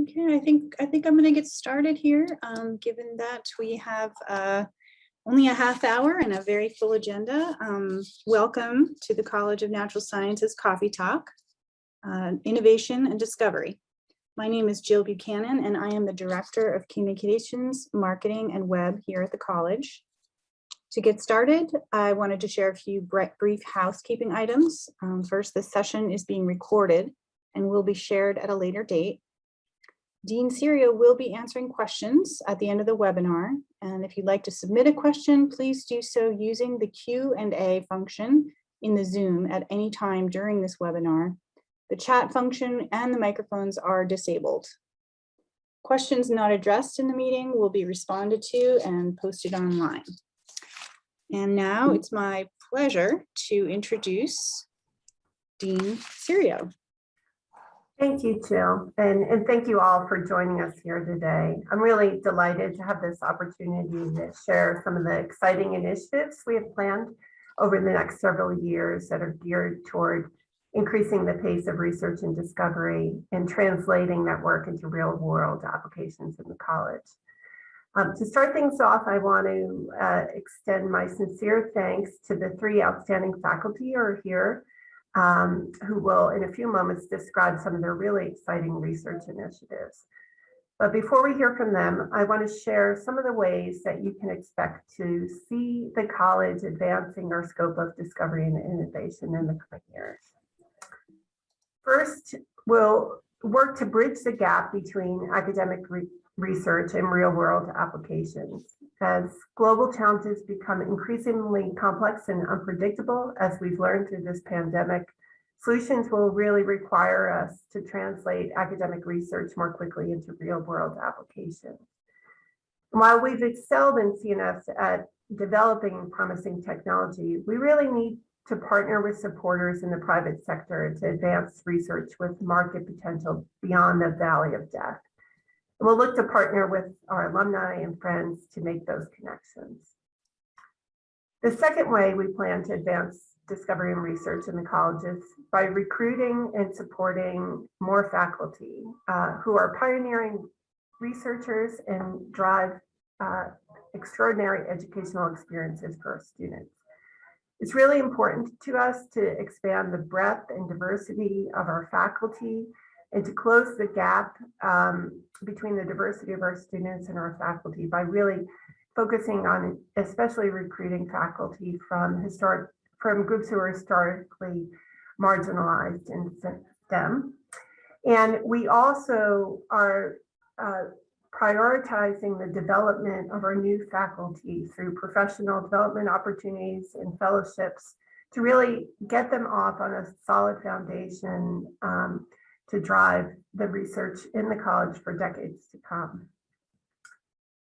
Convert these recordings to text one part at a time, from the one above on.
Okay, I think I'm going to get started here. Given that we have only a half hour and a very full agenda. Welcome to the College of Natural Sciences Coffee Talk, Innovation and Discovery. My name is Jill Buchanan, and I am the Director of Communications, Marketing, and Web here at the college. To get started, I wanted to share a few brief housekeeping items. First, this session is being recorded and will be shared at a later date. Dean Cerio will be answering questions at the end of the webinar. And if you'd like to submit a question, please do so using the Q&A function in the Zoom at any time during this webinar. The chat function and the microphones are disabled. Questions not addressed in the meeting will be responded to and posted online. And now it's my pleasure to introduce Dean Cerio. Thank you, Jill, and thank you all for joining us here today. I'm really delighted to have this opportunity to share some of the exciting initiatives we have planned over the next several years that are geared toward increasing the pace of research and discovery and translating that work into real-world applications in the college. To start things off, I want to extend my sincere thanks to the three outstanding faculty who are here, who will in a few moments describe some of their really exciting research initiatives. But before we hear from them, I want to share some of the ways that you can expect to see the college advancing our scope of discovery and innovation in the coming years. First, we'll work to bridge the gap between academic research and real-world applications. As global challenges become increasingly complex and unpredictable, as we've learned through this pandemic, solutions will really require us to translate academic research more quickly into real-world applications. While we've excelled in CNS at developing promising technology, we really need to partner with supporters in the private sector to advance research with market potential beyond the valley of death. We'll look to partner with our alumni and friends to make those connections. The second way we plan to advance discovery and research in the college is by recruiting and supporting more faculty who are pioneering researchers and drive extraordinary educational experiences for our students. It's really important to us to expand the breadth and diversity of our faculty and to close the gap between the diversity of our students and our faculty by really focusing on especially recruiting faculty from groups who are historically marginalized in STEM. And we also are prioritizing the development of our new faculty through professional development opportunities and fellowships to really get them off on a solid foundation to drive the research in the college for decades to come.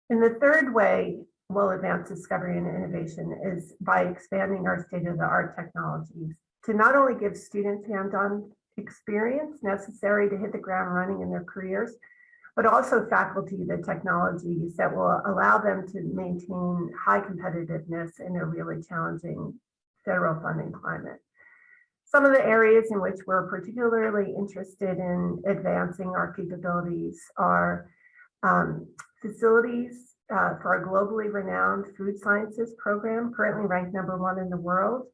And the third way we'll advance discovery and innovation is by expanding our state-of-the-art technologies to not only give students hands-on experience necessary to hit the ground running in their careers, but also faculty the technologies that will allow them to maintain high competitiveness in a really challenging federal funding climate. Some of the areas in which we're particularly interested in advancing our capabilities are facilities for our globally renowned food sciences program, currently ranked #1 in the world.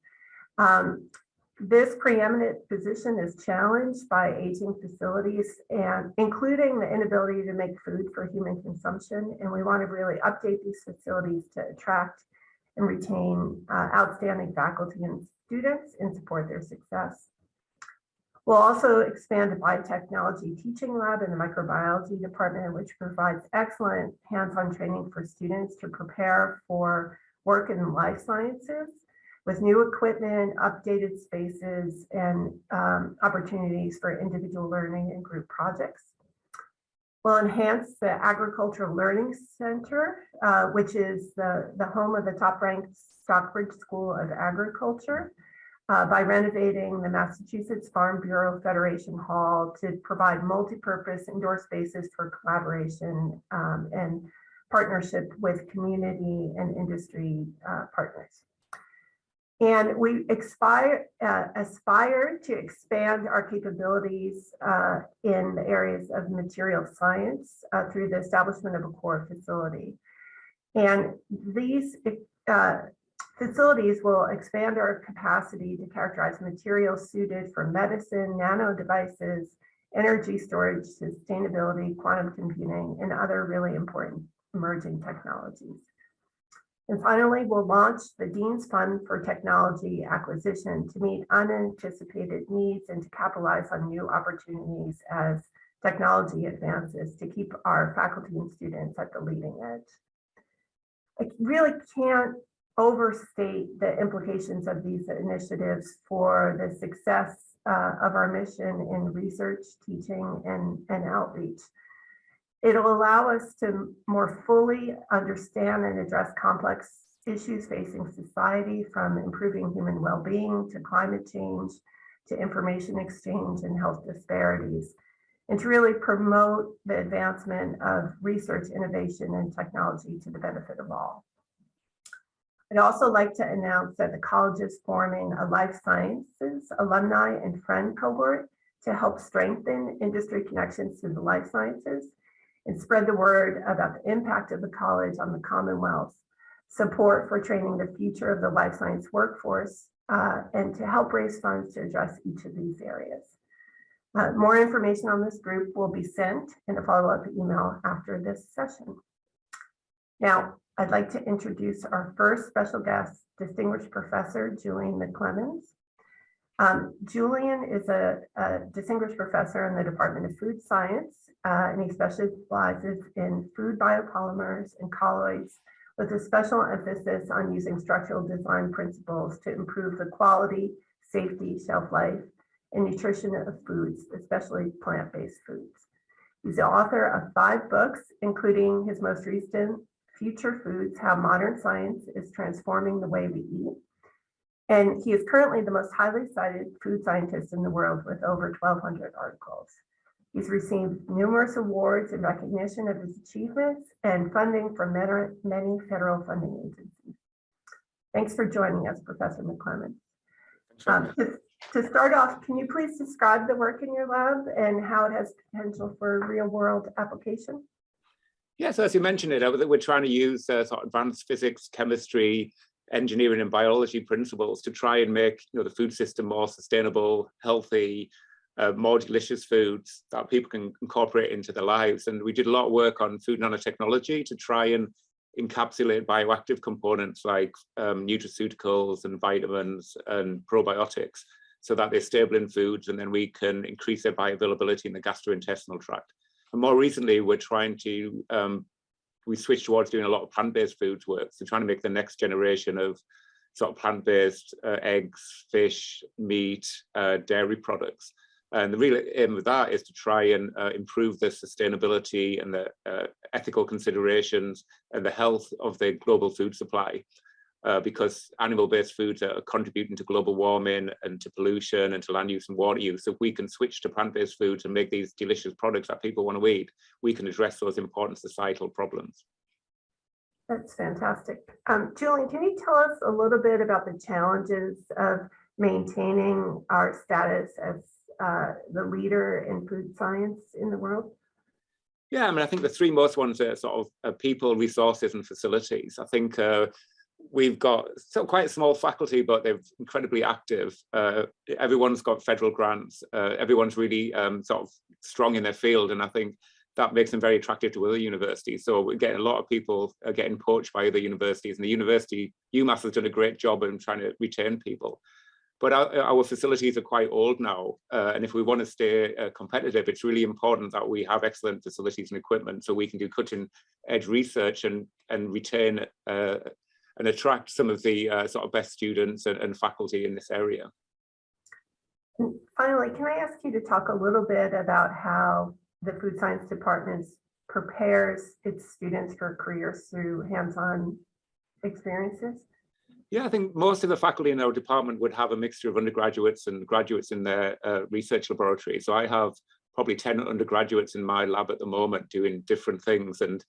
This preeminent position is challenged by aging facilities and including the inability to make food for human consumption. And we want to really update these facilities to attract and retain outstanding faculty and students and support their success. We'll also expand the biotechnology teaching lab in the microbiology department, which provides excellent hands-on training for students to prepare for work in life sciences with new equipment, updated spaces, and opportunities for individual learning and group projects. We'll enhance the Agricultural Learning Center, which is the home of the top-ranked Stockbridge School of Agriculture, by renovating the Massachusetts Farm Bureau Federation Hall to provide multi-purpose indoor spaces for collaboration and partnership with community and industry partners. And we aspire to expand our capabilities in the areas of material science through the establishment of a core facility. And these facilities will expand our capacity to characterize materials suited for medicine, nano devices, energy storage, sustainability, quantum computing, and other really important emerging technologies. And finally, we'll launch the Dean's Fund for Technology Acquisition to meet unanticipated needs and to capitalize on new opportunities as technology advances to keep our faculty and students at the leading edge. I really can't overstate the implications of these initiatives for the success of our mission in research, teaching, and outreach. It'll allow us to more fully understand and address complex issues facing society, from improving human well-being to climate change to information exchange and health disparities, and to really promote the advancement of research, innovation, and technology to the benefit of all. I'd also like to announce that the college is forming a life sciences alumni and friend cohort to help strengthen industry connections to the life sciences and spread the word about the impact of the college on the Commonwealth, support for training the future of the life science workforce, and to help raise funds to address each of these areas. More information on this group will be sent in a follow-up email after this session. Now, I'd like to introduce our first special guest, Distinguished Professor Julian Mcclement. Julian is a distinguished professor in the Department of Food Science, and he specializes in food biopolymers and colloids with a special emphasis on using structural design principles to improve the quality, safety, shelf life, and nutrition of foods, especially plant-based foods. He's the author of 5 books, including his most recent, Future Foods: How Modern Science is Transforming the Way We Eat. And he is currently the most highly cited food scientist in the world with over 1,200 articles. He's received numerous awards in recognition of his achievements and funding from many federal funding agencies. Thanks for joining us, Professor Mcclement. To start off, can you please describe the work in your lab and how it has potential for real-world application? Yeah, so as you mentioned it, we're trying to use sort of advanced physics, chemistry, engineering, and biology principles to try and make the food system more sustainable, healthy, more delicious foods that people can incorporate into their lives. And we did a lot of work on food nanotechnology to try and encapsulate bioactive components like nutraceuticals and vitamins and probiotics so that they're stable in foods, and then we can increase their bioavailability in the gastrointestinal tract. And more recently, we're trying to, we switched towards doing a lot of plant-based foods work, so trying to make the next generation of sort of plant-based eggs, fish, meat, dairy products. And the real aim of that is to try and improve the sustainability and the ethical considerations and the health of the global food supply, because animal-based foods are contributing to global warming and to pollution and to land use and water use. So if we can switch to plant-based foods and make these delicious products that people want to eat, we can address those important societal problems. That's fantastic. Julian, can you tell us a little bit about the challenges of maintaining our status as the leader in food science in the world? Yeah, I mean, I think the 3 most ones are sort of people, resources, and facilities. I think we've got quite a small faculty, but they're incredibly active. Everyone's got federal grants. Everyone's really sort of strong in their field, and I think that makes them very attractive to other universities. So we're getting a lot of people getting poached by other universities, and the university, UMass, has done a great job in trying to retain people. But our facilities are quite old now, and if we want to stay competitive, it's really important that we have excellent facilities and equipment so we can do cutting-edge research and retain and attract some of the sort of best students and faculty in this area. And finally, can I ask you to talk a little bit about how the food science department prepares its students for careers through hands-on experiences? Yeah, I think most of the faculty in our department would have a mixture of undergraduates and graduates in their research laboratory. So I have probably 10 undergraduates in my lab at the moment doing different things. And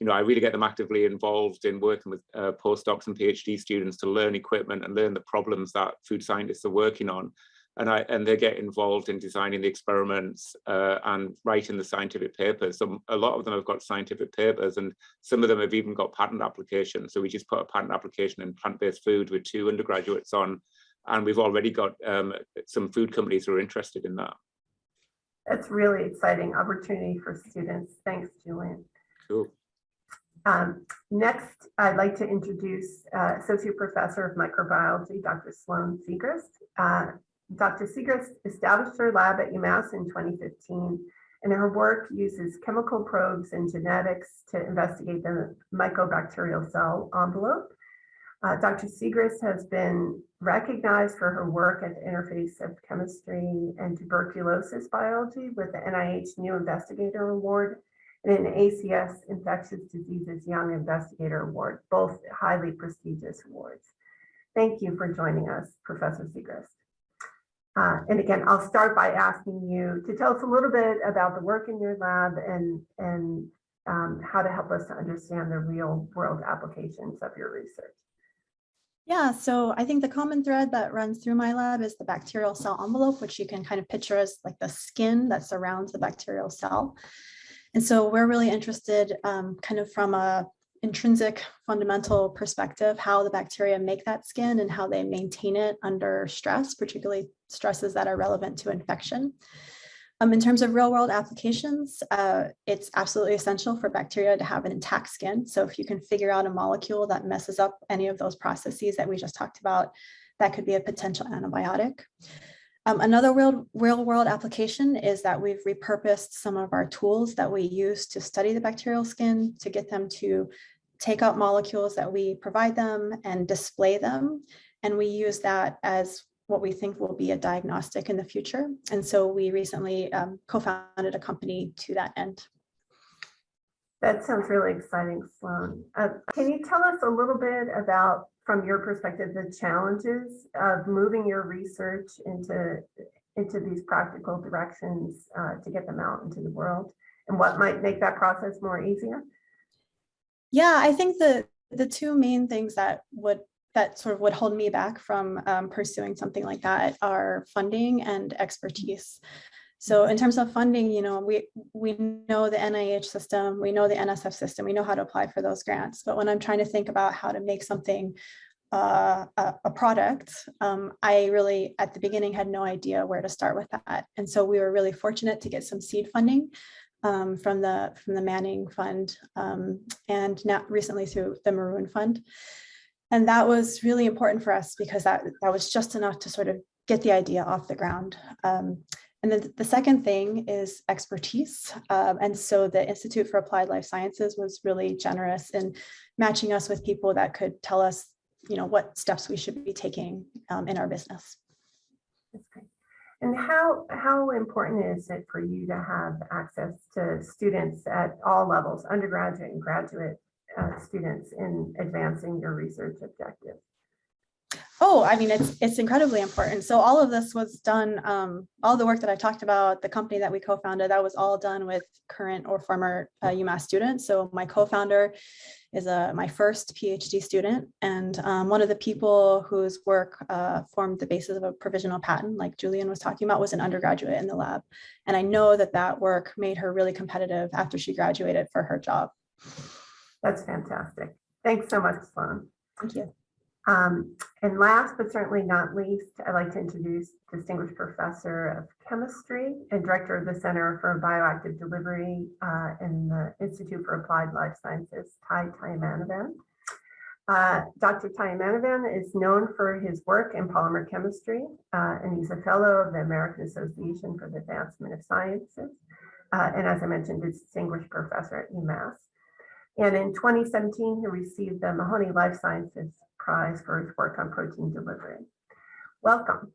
I really get them actively involved in working with postdocs and PhD students to learn equipment and learn the problems that food scientists are working on. And they get involved in designing the experiments and writing the scientific papers. So a lot of them have got scientific papers, and some of them have even got patent applications. So we just put a patent application in plant-based food with 2 undergraduates on, and we've already got some food companies who are interested in that. That's really exciting opportunity for students. Thanks, Julian. Cool. Next, I'd like to introduce Associate Professor of Microbiology, Dr. Sloan Siegrist. Dr. Siegrist established her lab at UMass in 2015, and her work uses chemical probes and genetics to investigate the mycobacterial cell envelope. Dr. Siegrist has been recognized for her work at the interface of chemistry and tuberculosis biology with the NIH New Investigator Award and an ACS Infectious Diseases Young Investigator Award, both highly prestigious awards. Thank you for joining us, Professor Siegrist. And again, I'll start by asking you to tell us a little bit about the work in your lab and how to help us to understand the real world applications of your research. Yeah, so I think the common thread that runs through my lab is the bacterial cell envelope, which you can kind of picture as like the skin that surrounds the bacterial cell. And so we're really interested kind of from a intrinsic fundamental perspective, how the bacteria make that skin and how they maintain it under stress, particularly stresses that are relevant to infection. In terms of real world applications, it's absolutely essential for bacteria to have an intact skin. So if you can figure out a molecule that messes up any of those processes that we just talked about, that could be a potential antibiotic. Another real world application is that we've repurposed some of our tools that we use to study the bacterial skin to get them to take out molecules that we provide them and display them. And we use that as what we think will be a diagnostic in the future. And so we recently co-founded a company to that end. That sounds really exciting, Sloan. Can you tell us a little bit about, from your perspective, the challenges of moving your research into these practical directions to get them out into the world, and what might make that process more easier? Yeah, I think the 2 main things that sort of would hold me back from pursuing something like that are funding and expertise. So in terms of funding, we know the NIH system, we know the NSF system, we know how to apply for those grants. But when I'm trying to think about how to make something a product, I really, at the beginning, had no idea where to start with that. And so we were really fortunate to get some seed funding from the Manning Fund and now recently through the Maroon Fund. And that was really important for us because that was just enough to sort of get the idea off the ground. And then the second thing is expertise. And so the Institute for Applied Life Sciences was really generous in matching us with people that could tell us, what steps we should be taking in our business. That's great. And how important is it for you to have access to students at all levels, undergraduate and graduate students, in advancing your research objectives? Oh, I mean, it's incredibly important. So all of this was done, all the work that I talked about, the company that we co-founded, that was all done with current or former UMass students. So my co-founder is my first PhD student, and one of the people whose work formed the basis of a provisional patent, like Julian was talking about, was an undergraduate in the lab. And I know that work made her really competitive after she graduated for her job. That's fantastic. Thanks so much, Sloan. Thank you. And last but certainly not least, I'd like to introduce Distinguished Professor of Chemistry and Director of the Center for Bioactive Delivery in the Institute for Applied Life Sciences, Tai Tai Manavan. Dr. Tai Manavan is known for his work in polymer chemistry, and he's a fellow of the American Association for the Advancement of Sciences, and as I mentioned, a Distinguished Professor at UMass. And in 2017, he received the Mahoney Life Sciences Prize for his work on protein delivery. Welcome.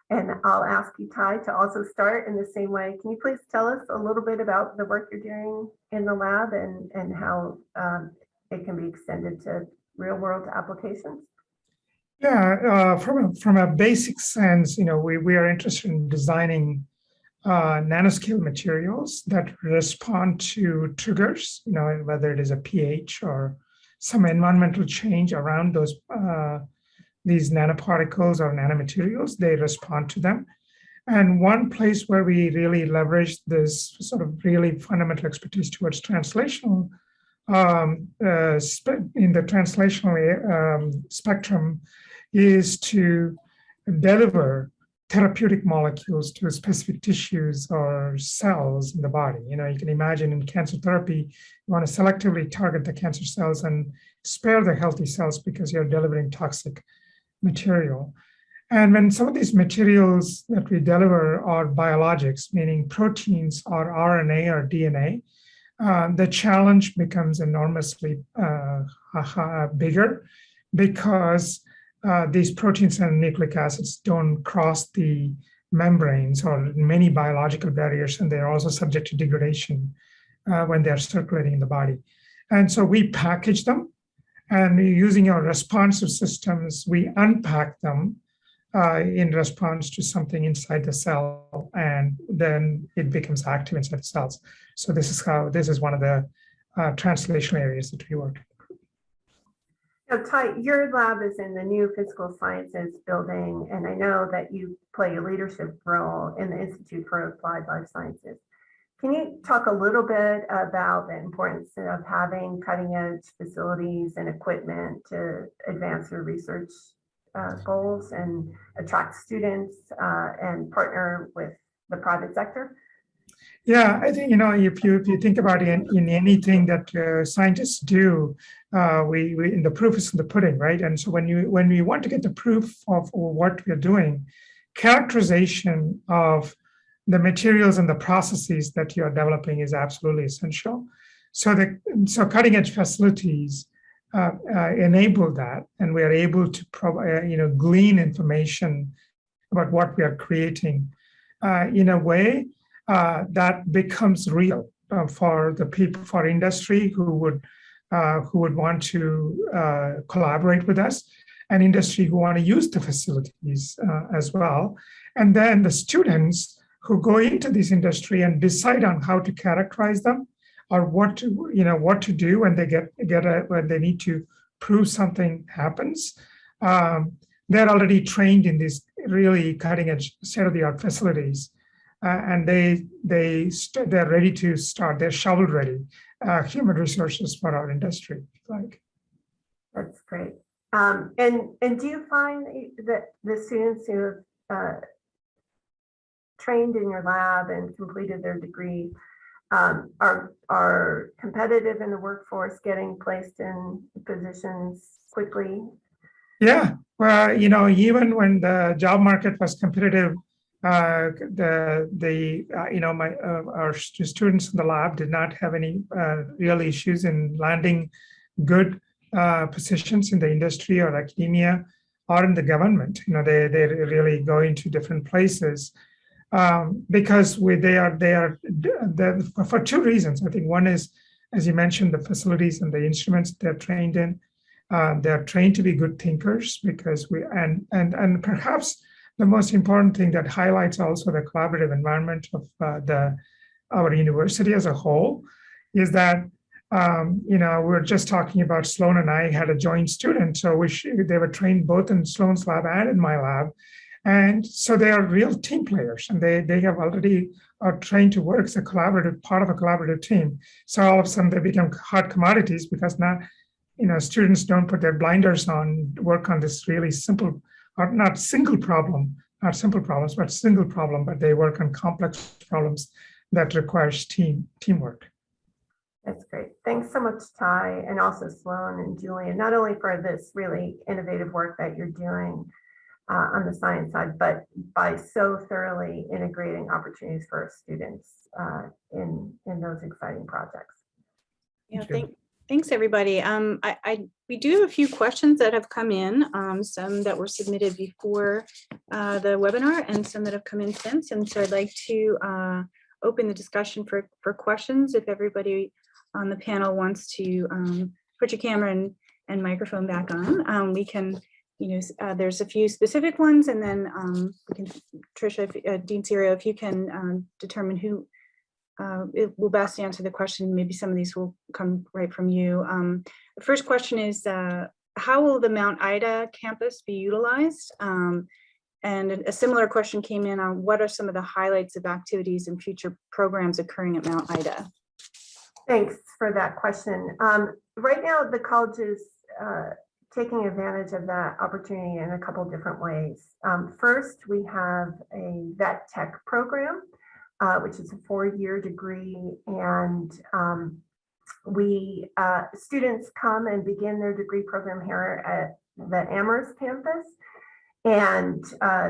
And I'll ask you, Tai, to also start in the same way. Can you please tell us a little bit about the work you're doing in the lab and how it can be extended to real world applications? Yeah, from a basic sense, we are interested in designing nanoscale materials that respond to triggers, whether it is a pH or some environmental change around these nanoparticles or nanomaterials, they respond to them. And one place where we really leverage this sort of really fundamental expertise towards translational, in the translational spectrum, is to deliver therapeutic molecules to specific tissues or cells in the body. You can imagine in cancer therapy, you want to selectively target the cancer cells and spare the healthy cells because you're delivering toxic material. And when some of these materials that we deliver are biologics, meaning proteins or RNA or DNA, the challenge becomes enormously bigger because these proteins and nucleic acids don't cross the membranes or many biological barriers, and they're also subject to degradation when they're circulating in the body. And so we package them, and using our responsive systems, we unpack them in response to something inside the cell, and then it becomes active inside the cells. So this is one of the translational areas that we work in. Now, Tai, your lab is in the new physical sciences building, and I know that you play a leadership role in the Institute for Applied Life Sciences. Can you talk a little bit about the importance of having cutting-edge facilities and equipment to advance your research goals and attract students and partner with the private sector? Yeah, I think, if you think about it in anything that scientists do, we the proof is in the pudding, right? And so when we want to get the proof of what we're doing, characterization of the materials and the processes that you're developing is absolutely essential. So cutting edge facilities enable that, and we are able to glean information about what we are creating in a way that becomes real for the people, for industry who would want to collaborate with us, and industry who want to use the facilities as well, and then the students who go into this industry and decide on how to characterize them or what to do when they when they need to prove something happens. They're already trained in these really cutting edge state-of-the-art facilities. And they're ready to start. They're shovel ready human resources for our industry. That's great. And do you find that the students who have trained in your lab and completed their degree are competitive in the workforce, getting placed in positions quickly? Yeah. Well, even when the job market was competitive, our students in the lab did not have any real issues in landing good positions in the industry or academia or in the government. They really go into different places because they are for two reasons. I think one is, as you mentioned, the facilities and the instruments they're trained in. They're trained to be good thinkers because and perhaps the most important thing that highlights also the collaborative environment of our university as a whole is that we're just talking about Sloan and I had a joint student, so they were trained both in Sloan's lab and in my lab, and so they are real team players, and they have already are trained to work as a collaborative part of a collaborative team. So all of a sudden they become hot commodities because now students don't put their blinders on, work on this really simple. Or not simple problems, but they work on complex problems that requires teamwork. That's great. Thanks so much, Tai, and also Sloan and Julian, not only for this really innovative work that you're doing on the science side, but by so thoroughly integrating opportunities for our students in those exciting projects. Yeah, thanks everybody. We do have a few questions that have come in, some that were submitted before the webinar and some that have come in since. And so I'd like to open the discussion for questions. If everybody on the panel wants to put your camera and microphone back on, we can there's a few specific ones, and then we can, Tricia, Dean Cerio, if you can determine who it will best answer the question. Maybe some of these will come right from you. The first question is, how will the Mount Ida campus be utilized? And a similar question came in on what are some of the highlights of activities and future programs occurring at Mount Ida? Thanks for that question. Right now, the college is taking advantage of that opportunity in a couple different ways. First, we have a vet tech program, which is a 4-year degree, and students come and begin their degree program here at the Amherst campus, and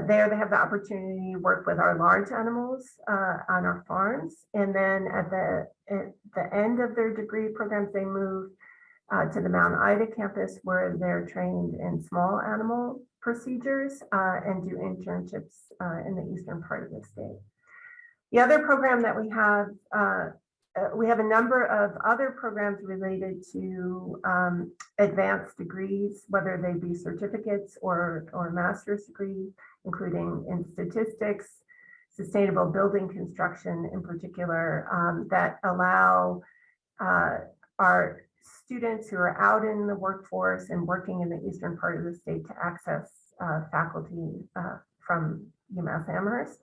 there they have the opportunity to work with our large animals on our farms, and then at the end of their degree programs, they move to the Mount Ida campus, where they're trained in small animal procedures and do internships in the eastern part of the state. The other program that we have a number of other programs related to advanced degrees, whether they be certificates or master's degree, including in statistics, sustainable building construction in particular, that allow our students who are out in the workforce and working in the eastern part of the state to access faculty from UMass Amherst.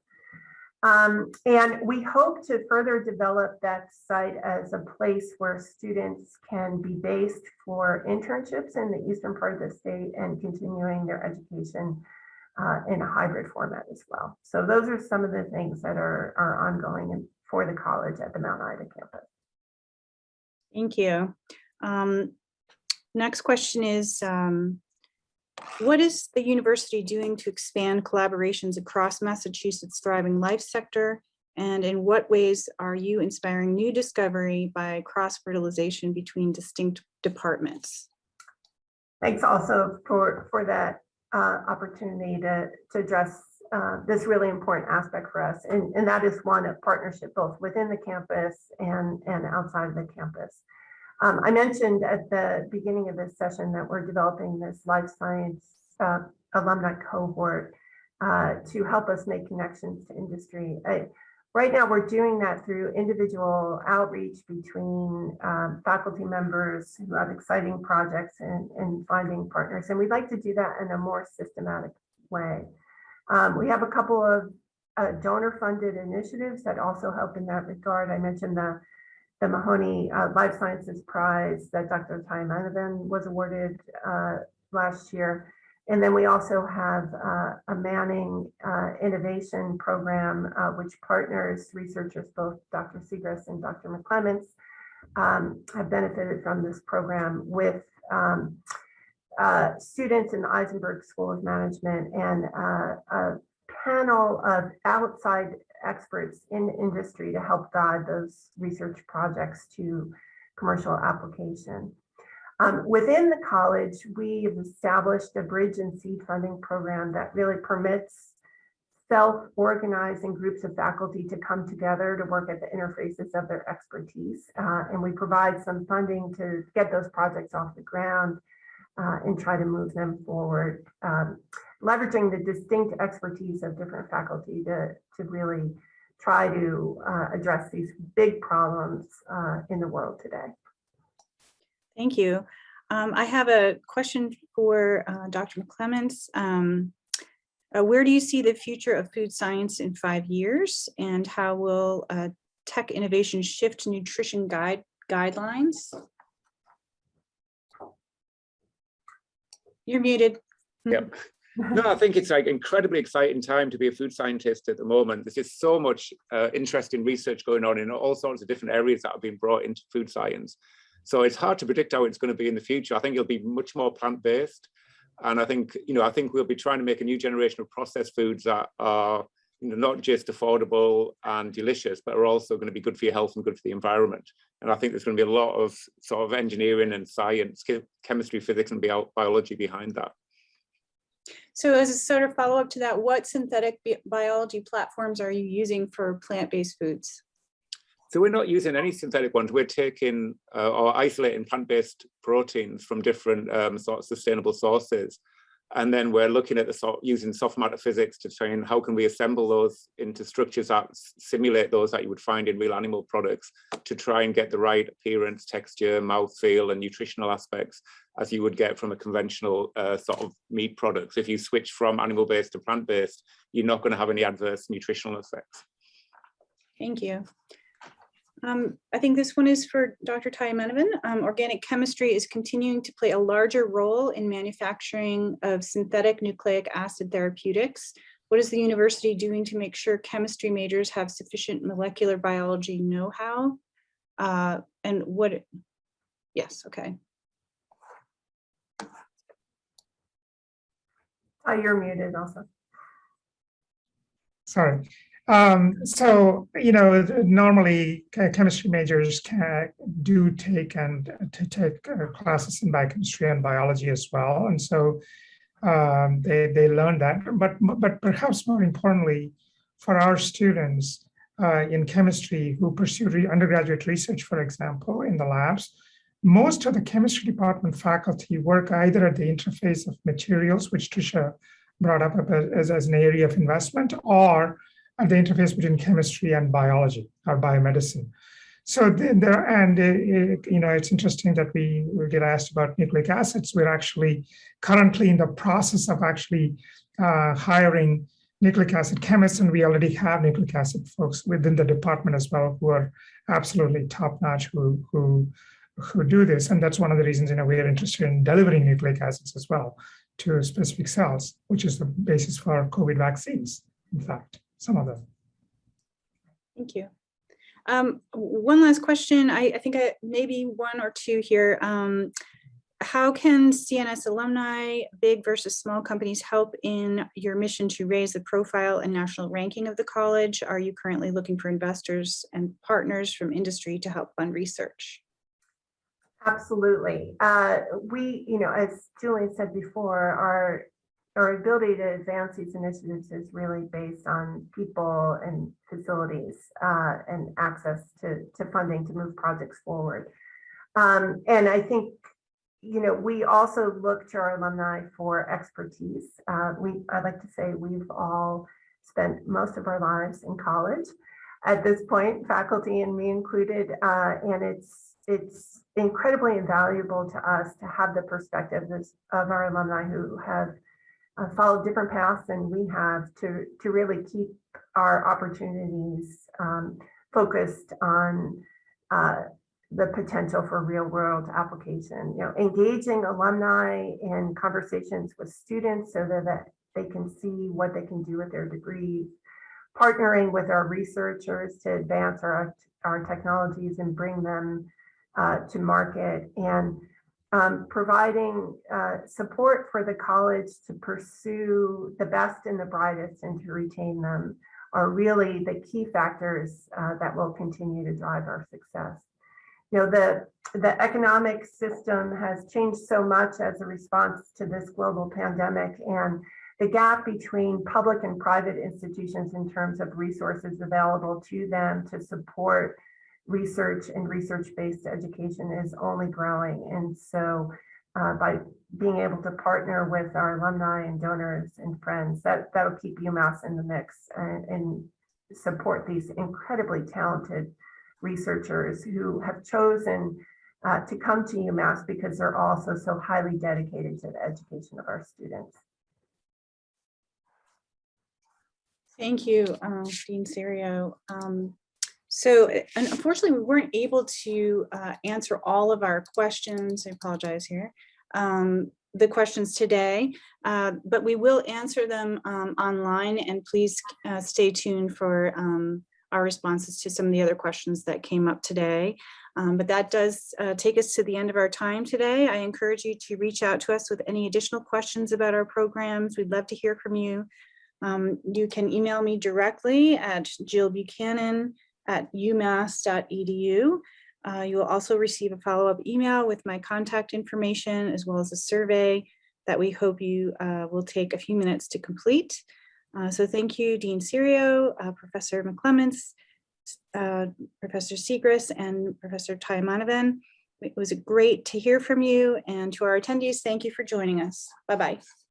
And we hope to further develop that site as a place where students can be based for internships in the eastern part of the state and continuing their education in a hybrid format as well. So those are some of the things that are ongoing for the college at the Mount Ida campus. Thank you. Next question is, what is the university doing to expand collaborations across Massachusetts' thriving life sector? And in what ways are you inspiring new discovery by cross-fertilization between distinct departments? Thanks also for that opportunity to address this really important aspect for us. And that is one of partnership, both within the campus and outside of the campus. I mentioned at the beginning of this session that we're developing this life science alumni cohort to help us make connections to industry. Right now, we're doing that through individual outreach between faculty members who have exciting projects and finding partners. And we'd like to do that in a more systematic way. We have a couple of donor-funded initiatives that also help in that regard. I mentioned the Mahoney Life Sciences Prize that Dr. Tai Tai Manavan was awarded last year. And then we also have a Manning Innovation Program, which partners researchers, both Dr. Siegrist and Dr. Mcclement, have benefited from this program with students in the Eisenberg School of Management and a panel of outside experts in industry to help guide those research projects to commercial application. Within the college, we have established a bridge and seed funding program that really permits self-organizing groups of faculty to come together to work at the interfaces of their expertise. And we provide some funding to get those projects off the ground and try to move them forward, leveraging the distinct expertise of different faculty to really try to address these big problems in the world today. Thank you. I have a question for Dr. Mcclement. Where do you see the future of food science in 5 years, and how will tech innovation shift nutrition guidelines? You're muted. Yep. No, I think it's like incredibly exciting time to be a food scientist at the moment. There's just so much interesting research going on in all sorts of different areas that have been brought into food science. So it's hard to predict how it's going to be in the future. I think it'll be much more plant-based. And I think we'll be trying to make a new generation of processed foods that are not just affordable and delicious, but are also going to be good for your health and good for the environment. And I think there's going to be a lot of sort of engineering and science, chemistry, physics, and biology behind that. So as a sort of follow-up to that, what synthetic biology platforms are you using for plant-based foods? So we're not using any synthetic ones. We're taking or isolating plant-based proteins from different sort of sustainable sources. And then we're looking at using soft matter physics to try and how can we assemble those into structures that simulate those that you would find in real animal products to try and get the right appearance, texture, mouthfeel, and nutritional aspects as you would get from a conventional sort of meat product. So if you switch from animal-based to plant-based, you're not going to have any adverse nutritional effects. Thank you. I think this one is for Dr. Tai Manavan. Organic chemistry is continuing to play a larger role in manufacturing of synthetic nucleic acid therapeutics. What is the university doing to make sure chemistry majors have sufficient molecular biology know-how? And what, yes, okay. You're muted also. Sorry. So, you know, normally chemistry majors do take classes in biochemistry and biology as well. And so they learn that. But perhaps more importantly, for our students in chemistry who pursue undergraduate research, for example, in the labs, most of the chemistry department faculty work either at the interface of materials, which Tricia brought up as an area of investment, or at the interface between chemistry and biology or biomedicine. So you know, it's interesting that we get asked about nucleic acids. We're actually currently in the process of actually hiring nucleic acid chemists, and we already have nucleic acid folks within the department as well who are absolutely top-notch who do this. And that's one of the reasons, you know, we are interested in delivering nucleic acids as well to specific cells, which is the basis for COVID vaccines, in fact, some of them. Thank you. One last question. I think maybe one or two here. How can CNS alumni, big versus small companies, help in your mission to raise the profile and national ranking of the college? Are you currently looking for investors and partners from industry to help fund research? Absolutely. We, you know, as Julian said before, our ability to advance these initiatives is really based on people and facilities and access to funding to move projects forward. And I think, you know, we also look to our alumni for expertise. I like to say we've all spent most of our lives in college at this point, faculty and me included, and it's incredibly invaluable to us to have the perspective of our alumni who have followed different paths than we have to really keep our opportunities focused on the potential for real world application. You know, engaging alumni in conversations with students so that they can see what they can do with their degree, partnering with our researchers to advance our technologies and bring them to market, and providing support for the college to pursue the best and the brightest and to retain them are really the key factors that will continue to drive our success. You know, the economic system has changed so much as a response to this global pandemic, and the gap between public and private institutions in terms of resources available to them to support research and research-based education is only growing. And so by being able to partner with our alumni and donors and friends, that'll keep UMass in the mix and support these incredibly talented researchers who have chosen to come to UMass because they're also so highly dedicated to the education of our students. Thank you, Dean Cerio. So unfortunately, we weren't able to answer all of our questions. I apologize here. The questions today, but we will answer them online, and please stay tuned for our responses to some of the other questions that came up today. But that does take us to the end of our time today. I encourage you to reach out to us with any additional questions about our programs. We'd love to hear from you. You can email me directly at jillbuchanan@umass.edu. You will also receive a follow-up email with my contact information, as well as a survey that we hope you will take a few minutes to complete. So thank you, Dean Cerio, Professor Mcclement, Professor Siegrist, and Professor Tai Manavan. It was great to hear from you, and to our attendees, thank you for joining us. Bye-bye.